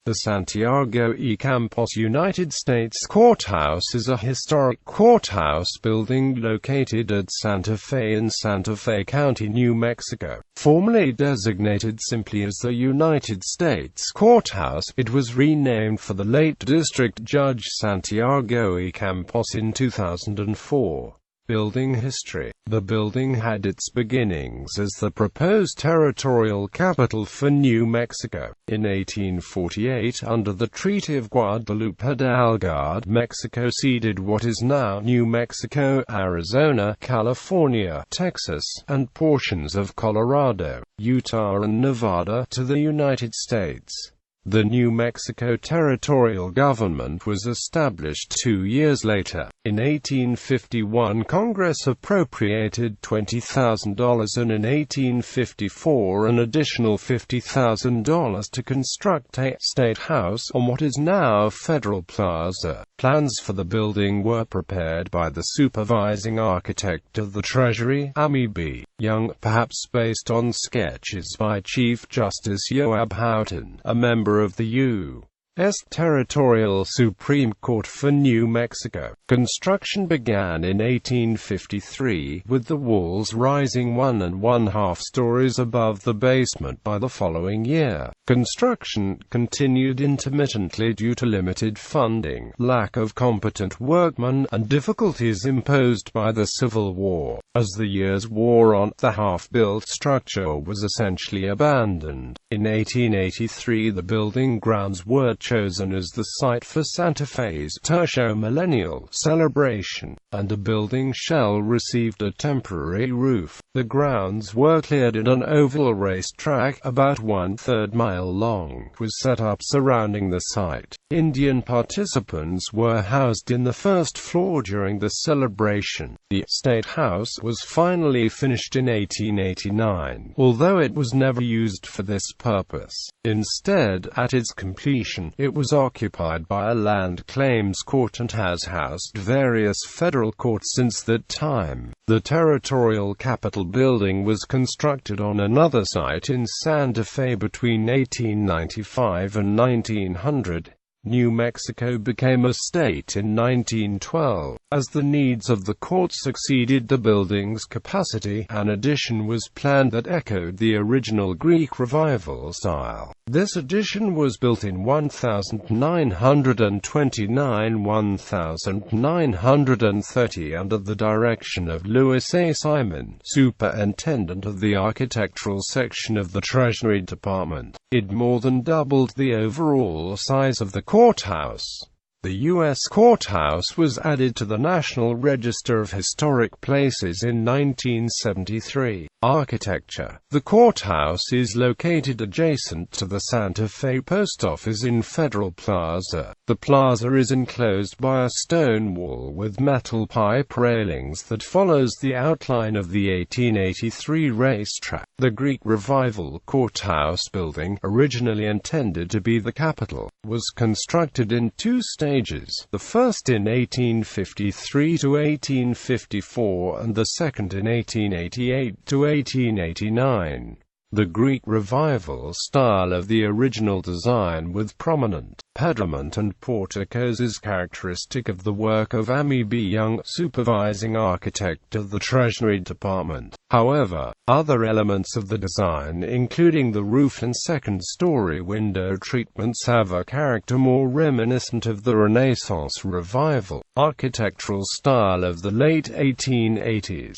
The Santiago E.Campos United States Courthouse is a historic courthouse building located at Santa Fe in Santa Fe County, New Mexico. Formerly designated simply as the United States Courthouse, it was renamed for the late District Judge Santiago E.Campos in 2004. Building history. The building had its beginnings as the proposed territorial capital for New Mexico. In 1848, under the Treaty of Guadalupe Hidalgo, Mexico ceded what is now New Mexico, Arizona, California, Texas, and portions of Colorado, Utah and Nevada to the United States. The New Mexico territorial government was established 2 years later. In 1851, Congress appropriated $20,000 and in 1854 an additional $50,000 to construct a State House on what is now Federal Plaza. Plans for the building were prepared by the supervising architect of the Treasury, Ami B. Young, perhaps based on sketches by Chief Justice Yoab Houghton, a member of the U.S. Territorial Supreme Court for New Mexico. Construction began in 1853, with the walls rising 1 1/2 stories above the basement by the following year. Construction continued intermittently due to limited funding, lack of competent workmen, and difficulties imposed by the Civil War. As the years wore on, the half-built structure was essentially abandoned. In 1883, the building grounds were chosen as the site for Santa Fe's Tercio Millennial celebration, and a building shell received a temporary roof. The grounds were cleared and an oval racetrack, about 1/3 mile long, was set up surrounding the site. Indian participants were housed in the first floor during the celebration. The State House was finally finished in 1889, although it was never used for this purpose. Instead, at its completion, it was occupied by a land claims court and has housed various federal courts since that time. The territorial capital building was constructed on another site in Santa Fe between 1895 and 1900. New Mexico became a state in 1912. As the needs of the courts exceeded the building's capacity, an addition was planned that echoed the original Greek Revival style. This addition was built in 1929–1930 under the direction of Louis A. Simon, superintendent of the architectural section of the Treasury Department. It more than doubled the overall size of the courthouse. The U.S. Courthouse was added to the National Register of Historic Places in 1973. Architecture. The courthouse is located adjacent to the Santa Fe Post Office in Federal Plaza. The plaza is enclosed by a stone wall with metal pipe railings that follows the outline of the 1883 racetrack. The Greek Revival Courthouse building, originally intended to be the Capitol, was constructed in 2 stages, the first in 1853 to 1854 and the second in 1888 to 1889. The Greek Revival style of the original design with prominent pediment and porticos is characteristic of the work of Ami B. Young, supervising architect of the Treasury Department. However, other elements of the design, including the roof and second-story window treatments, have a character more reminiscent of the Renaissance Revival architectural style of the late 1880s.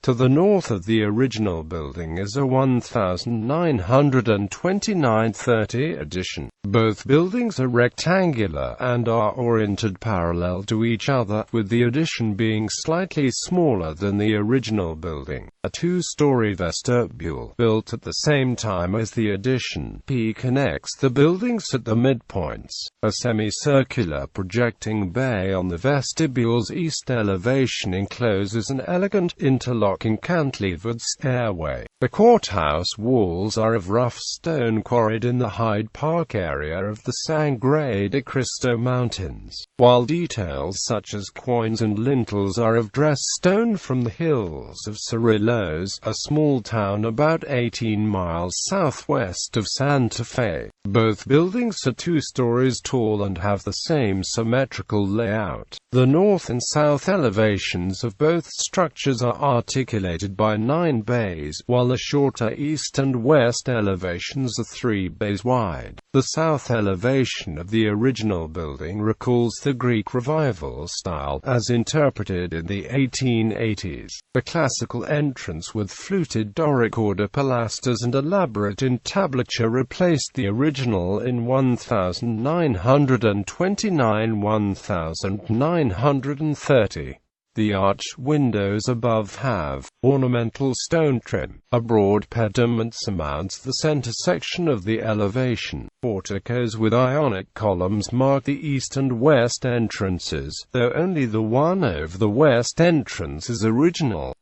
To the north of the original building is a 1929–30 addition. Both buildings are rectangular and are oriented parallel to each other, with the addition being slightly smaller than the original building. A 2-story vestibule, built at the same time as the addition, connects the buildings at the midpoints. A semicircular projecting bay on the vestibule's east elevation encloses an elegant interlock interlocking cantilevered stairway. The courthouse walls are of rough stone quarried in the Hyde Park area of the Sangre de Cristo Mountains, while details such as quoins and lintels are of dressed stone from the hills of Cerrillos, a small town about 18 miles southwest of Santa Fe. Both buildings are 2 stories tall and have the same symmetrical layout. The north and south elevations of both structures are articulated by 9 bays, while the shorter east and west elevations are 3 bays wide. The south elevation of the original building recalls the Greek Revival style as interpreted in the 1880s. The classical entrance with fluted Doric order pilasters and elaborate entablature replaced the original in 1929–1930. The arched windows above have ornamental stone trim. A broad pediment surmounts the center section of the elevation. Porticos with Ionic columns mark the east and west entrances, though only the one over the west entrance is original.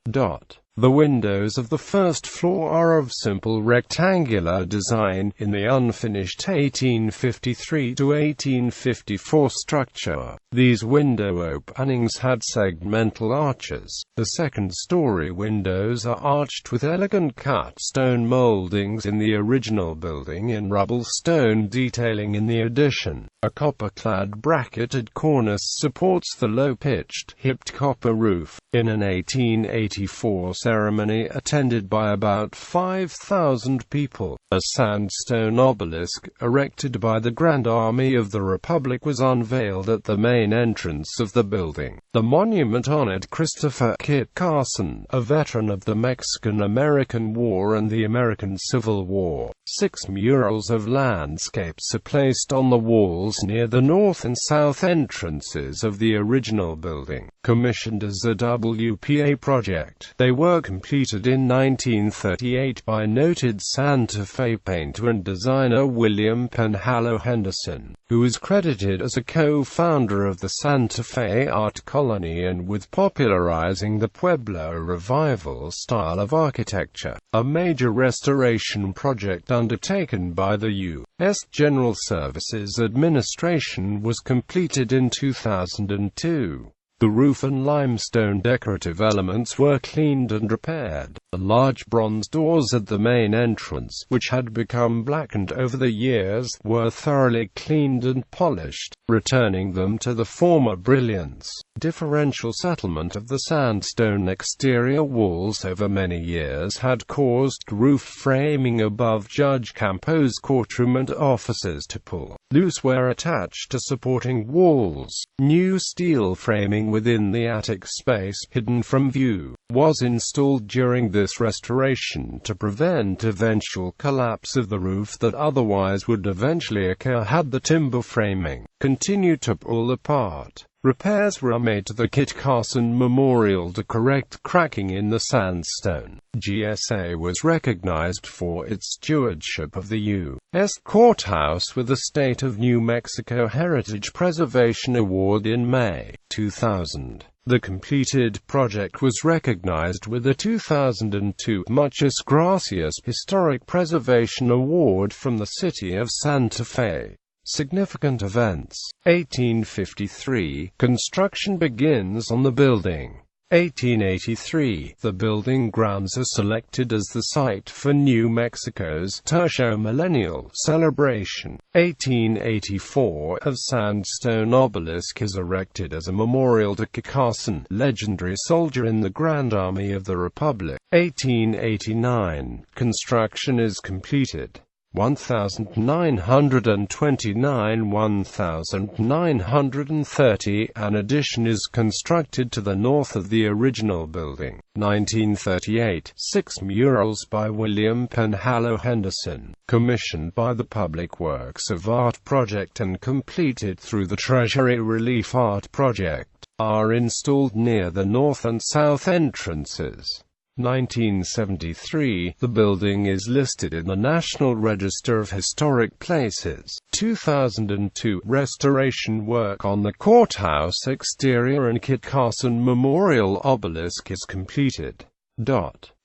The windows of the first floor are of simple rectangular design, in the unfinished 1853–1854 structure. These window openings had segmental arches. The second-story windows are arched with elegant cut stone moldings in the original building in rubble stone detailing in the addition. A copper-clad bracketed cornice supports the low-pitched, hipped copper roof. In an 1884 ceremony attended by about 5,000 people, a sandstone obelisk, erected by the Grand Army of the Republic, was unveiled at the main entrance of the building. The monument honored Christopher Kit Carson, a veteran of the Mexican-American War and the American Civil War. 6 murals of landscapes are placed on the walls near the north and south entrances of the original building. Commissioned as a WPA project, they were completed in 1938 by noted Santa Fe painter and designer William Penhallow Henderson, who is credited as a co-founder of the Santa Fe art colony and with popularizing the Pueblo Revival style of architecture. A major restoration project undertaken by the U.S. General Services Administration was completed in 2002. The roof and limestone decorative elements were cleaned and repaired. The large bronze doors at the main entrance, which had become blackened over the years, were thoroughly cleaned and polished, returning them to the former brilliance. Differential settlement of the sandstone exterior walls over many years had caused roof framing above Judge Campos' courtroom and offices to pull loose where attached to supporting walls. New steel framing within the attic space, hidden from view, was installed during this restoration to prevent eventual collapse of the roof that otherwise would eventually occur had the timber framing continued to pull apart. Repairs were made to the Kit Carson Memorial to correct cracking in the sandstone. GSA was recognized for its stewardship of the U.S. Courthouse with the State of New Mexico Heritage Preservation Award in May 2000. The completed project was recognized with a 2002 Muchas Gracias Historic Preservation Award from the City of Santa Fe. Significant events. 1853. Construction begins on the building. 1883. The building grounds are selected as the site for New Mexico's Tercio-Millennial celebration. 1884. A sandstone obelisk is erected as a memorial to Kit Carson, legendary soldier in the Grand Army of the Republic. 1889. Construction is completed. 1929–1930. An addition is constructed to the north of the original building. 1938. 6 murals by William Penhallow Henderson, commissioned by the Public Works of Art Project and completed through the Treasury Relief Art Project, are installed near the north and south entrances. 1973. The building is listed in the National Register of Historic Places. 2002. Restoration work on the courthouse exterior and Kit Carson Memorial Obelisk is completed.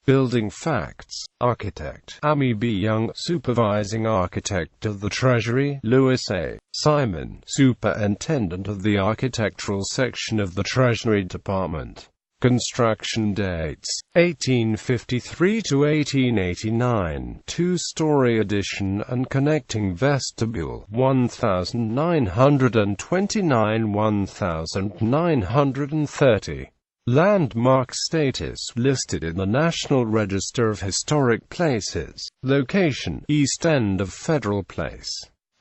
Building facts. Architect Amy B. Young, Supervising Architect of the Treasury. Louis A. Simon, Superintendent of the Architectural Section of the Treasury Department. Construction dates: 1853 to 1889, two-story addition and connecting vestibule, 1929 1930. Landmark status listed in the National Register of Historic Places. Location: East End of Federal Place.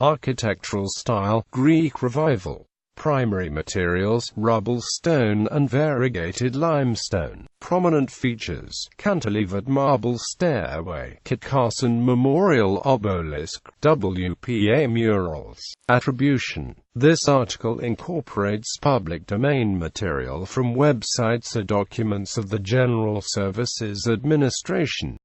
Architectural style: Greek Revival. Primary materials: rubble stone and variegated limestone. Prominent features: cantilevered marble stairway, Kit Carson Memorial Obelisk, WPA murals. Attribution: this article incorporates public domain material from websites or documents of the General Services Administration.